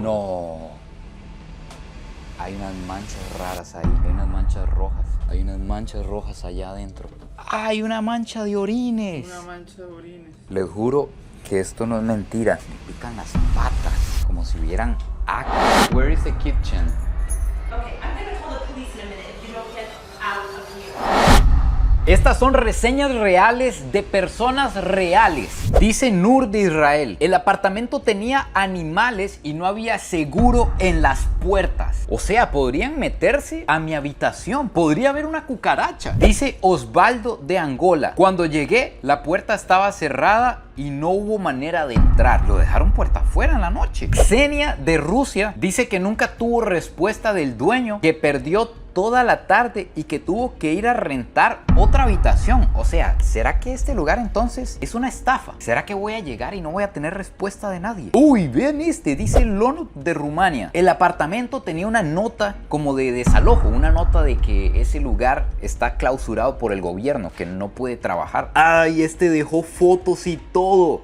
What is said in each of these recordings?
No. Hay unas manchas raras ahí. Hay unas manchas rojas. Hay unas manchas rojas allá adentro. Hay una mancha de orines. Una mancha de orines. Les juro que esto no es mentira. Me pican las patas como si vieran acá. Where is the kitchen? Okay, I'm gonna call the police in a minute if you don't get out of here. Estas son reseñas reales de personas reales. Dice Nur de Israel: el apartamento tenía animales y no había seguro en las puertas. O sea, podrían meterse a mi habitación. Podría haber una cucaracha. Dice Osvaldo de Angola: cuando llegué, la puerta estaba cerrada y no hubo manera de entrar. Lo dejaron puerta afuera en la noche. Xenia de Rusia dice que nunca tuvo respuesta del dueño, que perdió toda la tarde y que tuvo que ir a rentar otra habitación. O sea, ¿será que este lugar entonces es una estafa? ¿Será que voy a llegar y no voy a tener respuesta de nadie? Uy, vean este, dice Lonut de Rumania: el apartamento tenía una nota como de desalojo, una nota de que ese lugar está clausurado por el gobierno, que no puede trabajar. Ay, este dejó fotos y todo.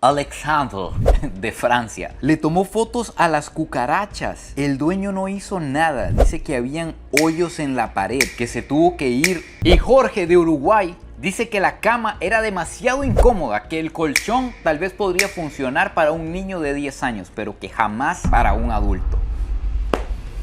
Alexandre de Francia le tomó fotos a las cucarachas. El dueño no hizo nada. Dice que habían hoyos en la pared, que se tuvo que ir. Y Jorge de Uruguay dice que la cama era demasiado incómoda, que el colchón tal vez podría funcionar para un niño de 10 años, pero que jamás para un adulto.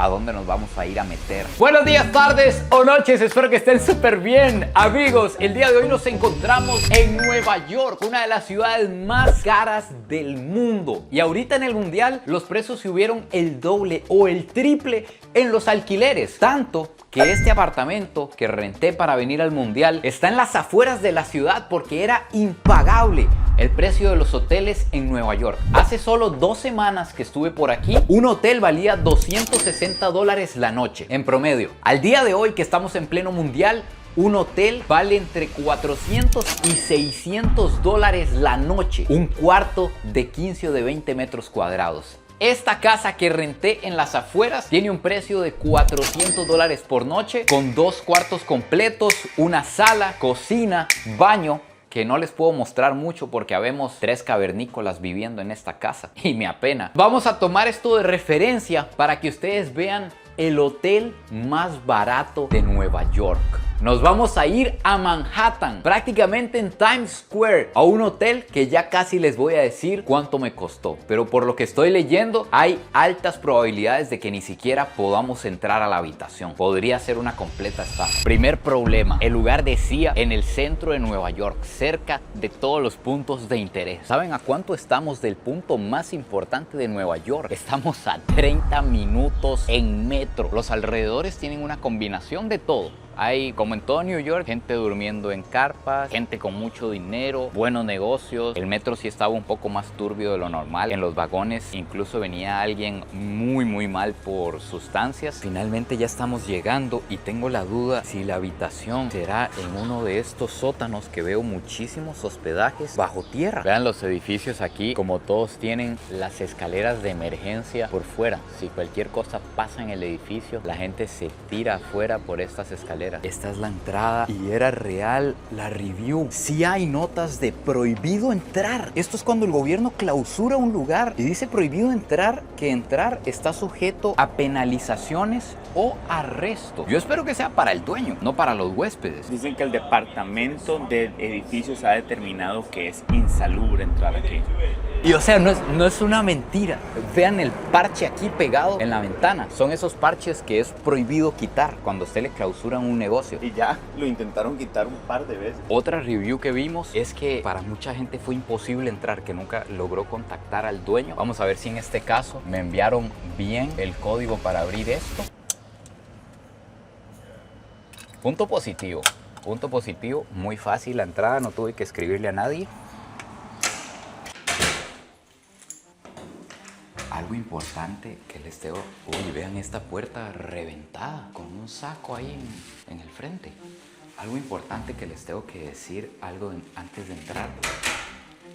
¿A dónde nos vamos a ir a meter? Buenos días, tardes o noches, espero que estén súper bien. Amigos, el día de hoy nos encontramos en Nueva York, una de las ciudades más caras del mundo. Y ahorita en el mundial los precios subieron el doble o el triple en los alquileres. Tanto que este apartamento que renté para venir al mundial está en las afueras de la ciudad porque era impagable el precio de los hoteles en Nueva York. Hace solo 2 semanas que estuve por aquí, un hotel valía $260 la noche en promedio. Al día de hoy que estamos en pleno mundial, un hotel vale entre $400 y $600 la noche. Un cuarto de 15 o de 20 metros cuadrados. Esta casa que renté en las afueras tiene un precio de $400 por noche, con 2 cuartos completos, una sala, cocina, baño, que no les puedo mostrar mucho porque habemos 3 cavernícolas viviendo en esta casa y me apena. Vamos a tomar esto de referencia para que ustedes vean el hotel más barato de Nueva York. Nos vamos a ir a Manhattan, prácticamente en Times Square, a un hotel que ya casi les voy a decir cuánto me costó. Pero por lo que estoy leyendo, hay altas probabilidades de que ni siquiera podamos entrar a la habitación. Podría ser una completa estafa. Primer problema: el lugar decía en el centro de Nueva York, cerca de todos los puntos de interés. ¿Saben a cuánto estamos del punto más importante de Nueva York? Estamos a 30 minutos en metro. Los alrededores tienen una combinación de todo. Hay, como en todo New York, gente durmiendo en carpas, gente con mucho dinero, buenos negocios. El metro sí estaba un poco más turbio de lo normal. En los vagones incluso venía alguien muy mal por sustancias. Finalmente ya estamos llegando y tengo la duda si la habitación será en uno de estos sótanos que veo muchísimos hospedajes bajo tierra. Vean los edificios aquí, como todos tienen las escaleras de emergencia por fuera. Si cualquier cosa pasa en el edificio, la gente se tira afuera por estas escaleras. Esta es la entrada y era real la review. Sí hay notas de prohibido entrar. Esto es cuando el gobierno clausura un lugar y dice prohibido entrar, que entrar está sujeto a penalizaciones o arresto. Yo espero que sea para el dueño, no para los huéspedes. Dicen que el departamento del edificio se ha determinado que es insalubre entrar aquí. Y o sea, no es una mentira. Vean el parche aquí pegado en la ventana. Son esos parches que es prohibido quitar cuando usted le clausuran un negocio. Y ya lo intentaron quitar un par de veces. Otra review que vimos es que para mucha gente fue imposible entrar, que nunca logró contactar al dueño. Vamos a ver si en este caso me enviaron bien el código para abrir esto. Punto positivo, muy fácil la entrada, no tuve que escribirle a nadie. Algo importante que les tengo... Uy, vean esta puerta reventada con un saco ahí en el frente. Algo importante que les tengo que decir antes de entrar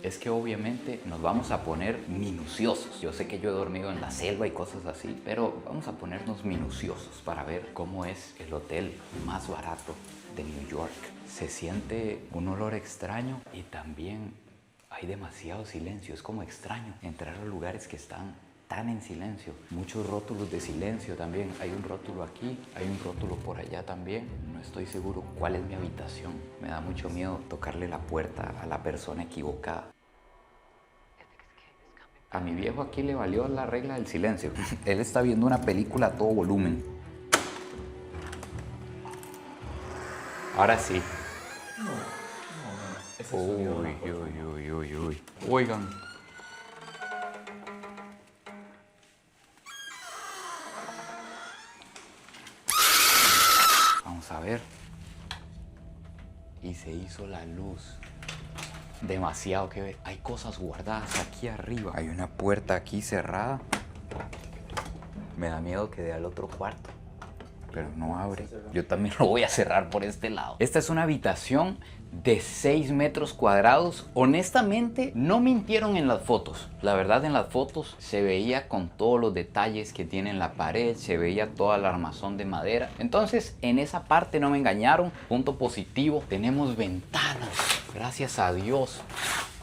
es que obviamente nos vamos a poner minuciosos. Yo sé que yo he dormido en la selva y cosas así, pero vamos a ponernos minuciosos para ver cómo es el hotel más barato de New York. Se siente un olor extraño y también hay demasiado silencio. Es como extraño entrar a lugares que están tan en silencio. Muchos rótulos de silencio también. Hay un rótulo aquí, hay un rótulo por allá también. No estoy seguro cuál es mi habitación. Me da mucho miedo tocarle la puerta a la persona equivocada. A mi viejo aquí le valió la regla del silencio. Él está viendo una película a todo volumen. Ahora sí. Uy. Oigan. Vamos a ver. Y se hizo la luz. Demasiado que ver. Hay cosas guardadas aquí arriba. Hay una puerta aquí cerrada. Me da miedo que dé al otro cuarto. Pero no abre. Yo también lo voy a cerrar por este lado. Esta es una habitación de 6 metros cuadrados. Honestamente, no mintieron en las fotos. La verdad, en las fotos se veía con todos los detalles que tiene en la pared. Se veía toda la armazón de madera. Entonces, en esa parte no me engañaron. Punto positivo. Tenemos ventanas. Gracias a Dios.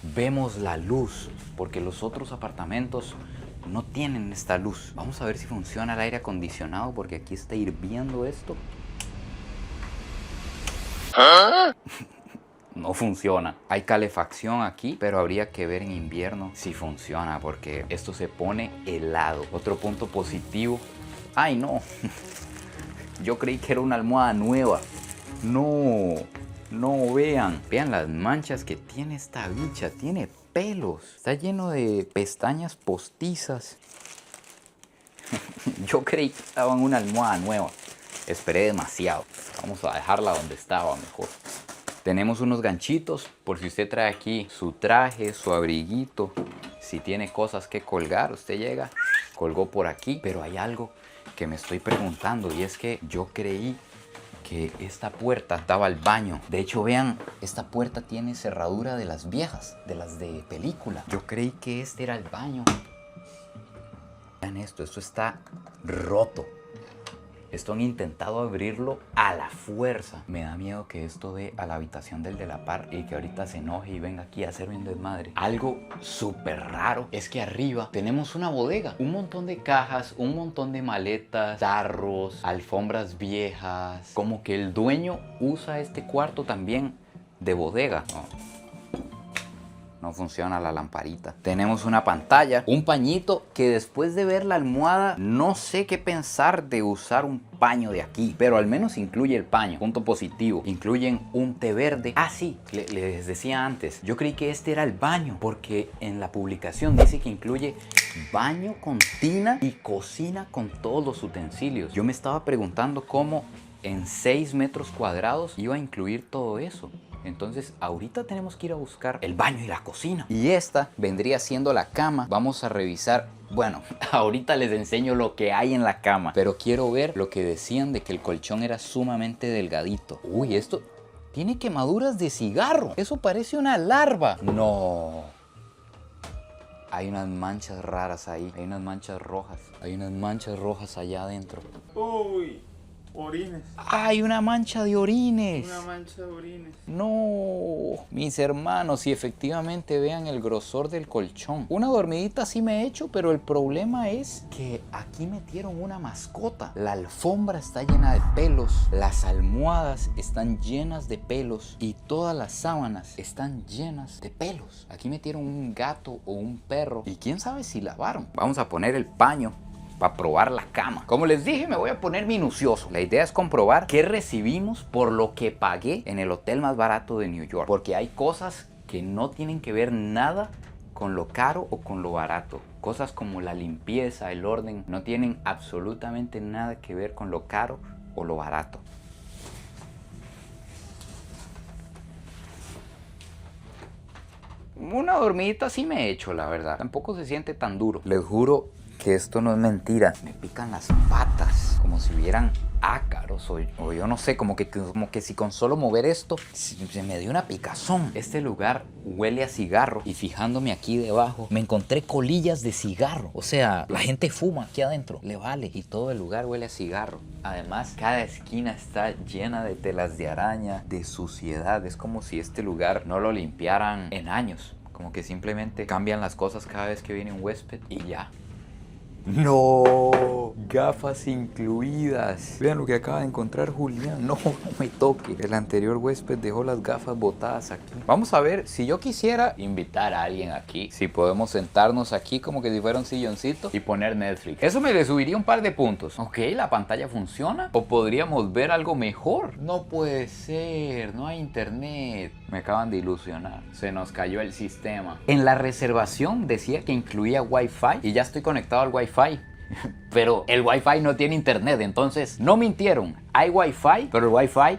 Vemos la luz. Porque los otros apartamentos no tienen esta luz. Vamos a ver si funciona el aire acondicionado porque aquí está hirviendo esto. ¿Ah? No funciona. Hay calefacción aquí, pero habría que ver en invierno si funciona porque esto se pone helado. Otro punto positivo. ¡Ay, no! Yo creí que era una almohada nueva. No, vean las manchas que tiene esta bicha. Tiene pelos. Está lleno de pestañas postizas. Yo creí que estaba en una almohada nueva. Esperé demasiado. Vamos a dejarla donde estaba mejor. Tenemos unos ganchitos por si usted trae aquí su traje, su abriguito. Si tiene cosas que colgar, usted llega, colgó por aquí. Pero hay algo que me estoy preguntando y es que yo creí que esta puerta daba al baño. De hecho, vean, esta puerta tiene cerradura de las viejas, de las de película. Yo creí que este era el baño. Vean esto está roto. Esto han intentado abrirlo a la fuerza. Me da miedo que esto dé a la habitación del de la par y que ahorita se enoje y venga aquí a hacerme un desmadre. Algo súper raro es que arriba tenemos una bodega. Un montón de cajas, un montón de maletas, tarros, alfombras viejas. Como que el dueño usa este cuarto también de bodega. No funciona la lamparita. Tenemos una pantalla, un pañito que después de ver la almohada no sé qué pensar de usar un paño de aquí, pero al menos incluye el paño. Punto positivo. Incluyen un té verde. Ah, sí, les decía antes, yo creí que este era el baño porque en la publicación dice que incluye baño con tina y cocina con todos los utensilios. Yo me estaba preguntando cómo en 6 metros cuadrados iba a incluir todo eso. Entonces ahorita tenemos que ir a buscar el baño y la cocina. Y esta vendría siendo la cama. Vamos a revisar. Bueno, ahorita les enseño lo que hay en la cama. Pero quiero ver lo que decían de que el colchón era sumamente delgadito. Uy, esto tiene quemaduras de cigarro. Eso parece una larva. No. Hay unas manchas raras ahí. Hay unas manchas rojas. Hay unas manchas rojas allá adentro. Uy. Orines. ¡Hay una mancha de orines! Una mancha de orines. No, mis hermanos, y efectivamente vean el grosor del colchón. Una dormidita sí me he hecho, pero el problema es que aquí metieron una mascota. La alfombra está llena de pelos, las almohadas están llenas de pelos y todas las sábanas están llenas de pelos. Aquí metieron un gato o un perro y quién sabe si lavaron. Vamos a poner el paño para probar la cama. Como les dije, me voy a poner minucioso. La idea es comprobar qué recibimos por lo que pagué en el hotel más barato de New York. Porque hay cosas que no tienen que ver nada con lo caro o con lo barato. Cosas como la limpieza, el orden, no tienen absolutamente nada que ver con lo caro o lo barato. Una dormidita sí me he hecho, la verdad. Tampoco se siente tan duro. Les juro que esto no es mentira. Me pican las patas como si hubieran ácaros o yo no sé, como que si con solo mover esto se me dio una picazón. Este lugar huele a cigarro y fijándome aquí debajo me encontré colillas de cigarro. O sea, la gente fuma aquí adentro, le vale, y todo el lugar huele a cigarro. Además, cada esquina está llena de telas de araña, de suciedad. Es como si este lugar no lo limpiaran en años. Como que simplemente cambian las cosas cada vez que viene un huésped y ya. No, gafas incluidas. Vean lo que acaba de encontrar Julián. No, no me toque. El anterior huésped dejó las gafas botadas aquí. Vamos a ver, si yo quisiera invitar a alguien aquí, si podemos sentarnos aquí como que si fuera un silloncito y poner Netflix. Eso me le subiría un par de puntos. Ok, la pantalla funciona. O podríamos ver algo mejor. No puede ser, no hay internet. Me acaban de ilusionar. Se nos cayó el sistema. En la reservación decía que incluía Wi-Fi y ya estoy conectado al Wi-Fi. Pero el Wi-Fi no tiene internet, entonces no mintieron. Hay Wi-Fi, pero el Wi-Fi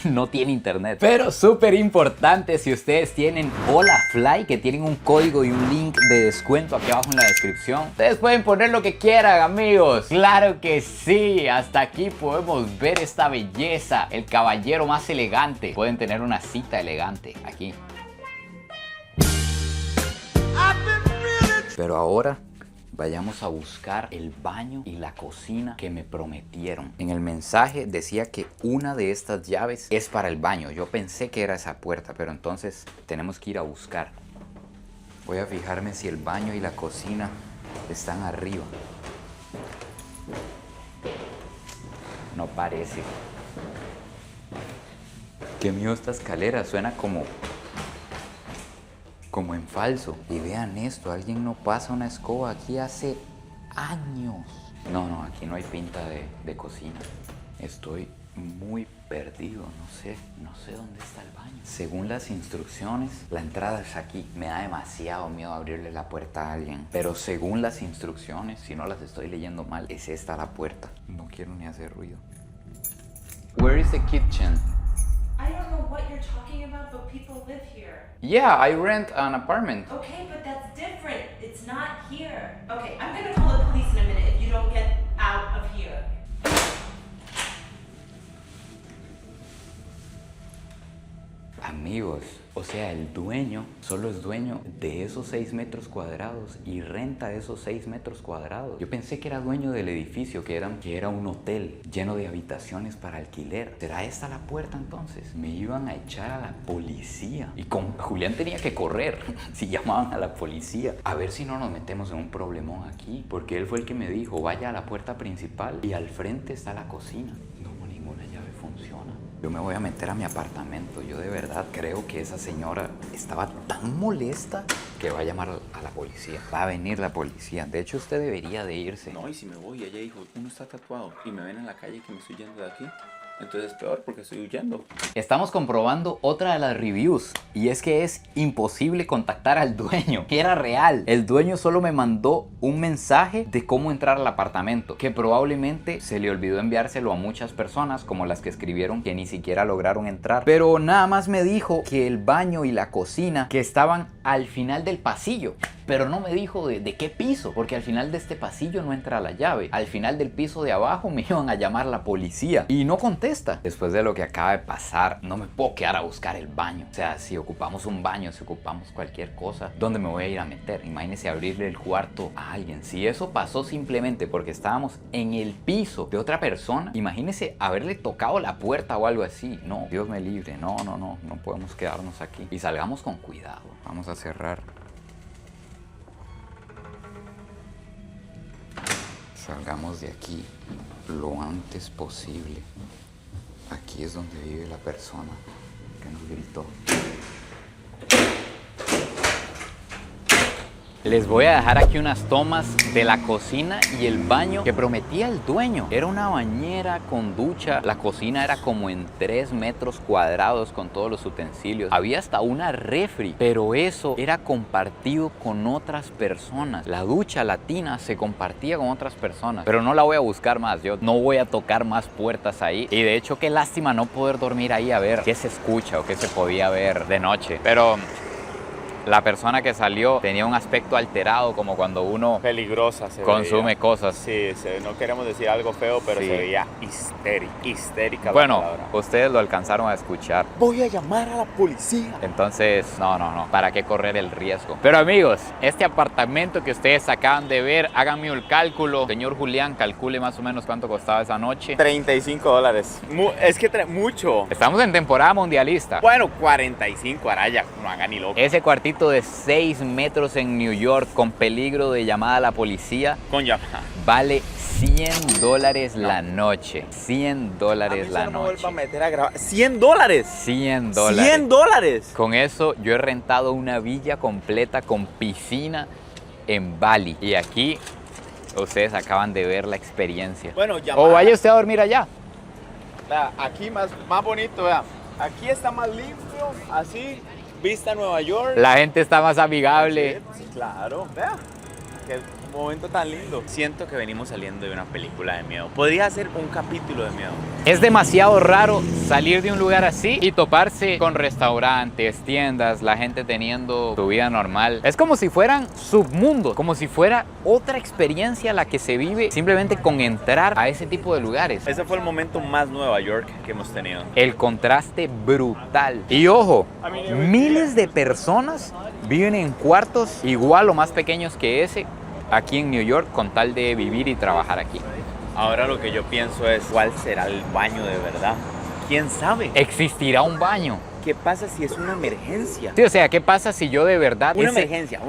no tiene internet. Pero súper importante, si ustedes tienen Hola Fly, que tienen un código y un link de descuento aquí abajo en la descripción, ustedes pueden poner lo que quieran, amigos. Claro que sí, hasta aquí podemos ver esta belleza, el caballero más elegante. Pueden tener una cita elegante aquí. Pero ahora vayamos a buscar el baño y la cocina que me prometieron. En el mensaje decía que una de estas llaves es para el baño. Yo pensé que era esa puerta, pero entonces tenemos que ir a buscar. Voy a fijarme si el baño y la cocina están arriba. No parece. Qué mío esta escalera, suena como en falso. Y vean esto, alguien no pasa una escoba aquí hace años. No, aquí no hay pinta de cocina. Estoy muy perdido, no sé dónde está el baño. Según las instrucciones, la entrada es aquí. Me da demasiado miedo abrirle la puerta a alguien. Pero según las instrucciones, si no las estoy leyendo mal, es esta la puerta. No quiero ni hacer ruido. Where is the kitchen? I don't know what you're talking about, but people live here. Yeah, I rent an apartment. Okay, but that's different. It's not here. Okay, I'm gonna call the police in a minute if you don't get out of here. Amigos, o sea, el dueño solo es dueño de esos 6 metros cuadrados y renta esos 6 metros cuadrados. Yo pensé que era dueño del edificio, que era un hotel lleno de habitaciones para alquiler. ¿Será esta la puerta entonces? Me iban a echar a la policía y con Julián tenía que correr si llamaban a la policía. A ver si no nos metemos en un problemón aquí, porque él fue el que me dijo, vaya a la puerta principal y al frente está la cocina. No, ninguna llave funciona. Yo me voy a meter a mi apartamento. Yo de verdad creo que esa señora estaba tan molesta que va a llamar a la policía. Va a venir la policía. De hecho, usted debería de irse. No, y si me voy, ella dijo, uno está tatuado y me ven en la calle que me estoy yendo de aquí. Entonces es peor porque estoy huyendo. Estamos comprobando otra de las reviews y es que es imposible contactar al dueño. Era real. El dueño solo me mandó un mensaje de cómo entrar al apartamento, que probablemente se le olvidó enviárselo a muchas personas, como las que escribieron que ni siquiera lograron entrar. Pero nada más me dijo que el baño y la cocina que estaban al final del pasillo. Pero no me dijo de qué piso, porque al final de este pasillo no entra la llave. Al final del piso de abajo me iban a llamar la policía y no contesta. Después de lo que acaba de pasar, no me puedo quedar a buscar el baño. O sea, si ocupamos un baño, si ocupamos cualquier cosa, ¿dónde me voy a ir a meter? Imagínese abrirle el cuarto a alguien. Si eso pasó simplemente porque estábamos en el piso de otra persona, imagínese haberle tocado la puerta o algo así. No, Dios me libre. No podemos quedarnos aquí. Y salgamos con cuidado. Vamos a cerrar. Salgamos de aquí lo antes posible. Aquí es donde vive la persona que nos gritó. Les voy a dejar aquí unas tomas de la cocina y el baño que prometía el dueño. Era una bañera con ducha. La cocina era como en 3 metros cuadrados con todos los utensilios. Había hasta una refri, pero eso era compartido con otras personas. La ducha, la tina, se compartía con otras personas. Pero no la voy a buscar más. Yo no voy a tocar más puertas ahí. Y de hecho, qué lástima no poder dormir ahí a ver qué se escucha o qué se podía ver de noche. Pero la persona que salió tenía un aspecto alterado, como cuando uno Peligrosa se consume veía. cosas. Sí, no queremos decir algo feo, pero Sí. se veía histérica. Bueno, la palabra. ustedes lo alcanzaron a escuchar. Voy a llamar a la policía. Entonces, no, ¿para qué correr el riesgo? Pero amigos, este apartamento que ustedes acaban de ver, háganme el cálculo. Señor Julián, calcule más o menos cuánto costaba esa noche. $35. Es que mucho. Estamos en temporada mundialista. Bueno, 45, Araya, no hagan ni loco. Ese cuartito hotelcito de 6 metros en New York con peligro de llamada a la policía Con llamada. vale $100 la noche. $100 la No me noche. vuelva a meter a grabar. $100. $100. $100. Con eso yo he rentado una villa completa con piscina en Bali. Y aquí ustedes acaban de ver la experiencia. Bueno, O vaya usted a dormir allá. Vea, aquí más bonito, vea. Aquí está más limpio, así, vista Nueva York. La gente está más amigable. Sí, claro, vea. Qué momento tan lindo. Siento que venimos saliendo de una película de miedo. Podría ser un capítulo de miedo. Es demasiado raro salir de un lugar así y toparse con restaurantes, tiendas, la gente teniendo su vida normal. Es como si fueran submundos, como si fuera otra experiencia la que se vive simplemente con entrar a ese tipo de lugares. Ese fue el momento más Nueva York que hemos tenido. El contraste brutal. Y ojo, miles de personas viven en cuartos igual o más pequeños que ese aquí en New York con tal de vivir y trabajar aquí. Ahora lo que yo pienso es, ¿cuál será el baño de verdad? ¿Quién sabe? ¿Existirá un baño? ¿Qué pasa si es una emergencia? Sí, o sea, ¿qué pasa si yo de verdad... Una emergencia.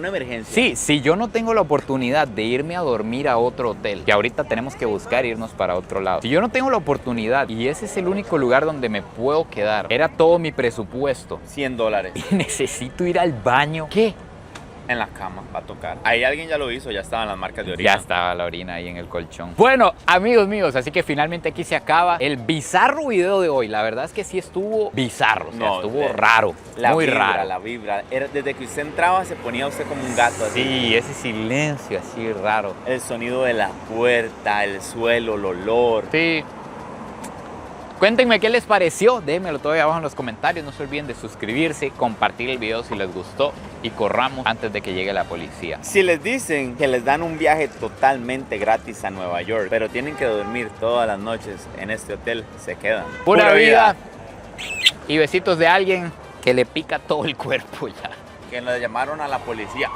Sí, si yo no tengo la oportunidad de irme a dormir a otro hotel, que ahorita tenemos que buscar irnos para otro lado. Si yo no tengo la oportunidad y ese es el único lugar donde me puedo quedar, era todo mi presupuesto, $100 y necesito ir al baño, ¿qué? en la cama va a tocar. Ahí alguien ya lo hizo, ya estaban las marcas de orina. Ya estaba la orina ahí en el colchón. Bueno, amigos míos, así que finalmente aquí se acaba el bizarro video de hoy. La verdad es que sí estuvo bizarro, o sea, No, estuvo raro, muy raro. La vibra. Desde que usted entraba se ponía usted como un gato así. Sí, ese silencio así raro. El sonido de la puerta, el suelo, el olor. Sí. Cuéntenme qué les pareció, déjenmelo todo ahí abajo en los comentarios, no se olviden de suscribirse, compartir el video si les gustó y corramos antes de que llegue la policía. Si les dicen que les dan un viaje totalmente gratis a Nueva York, pero tienen que dormir todas las noches en este hotel, se quedan. Pura vida y besitos de alguien que le pica todo el cuerpo ya. Que nos llamaron a la policía.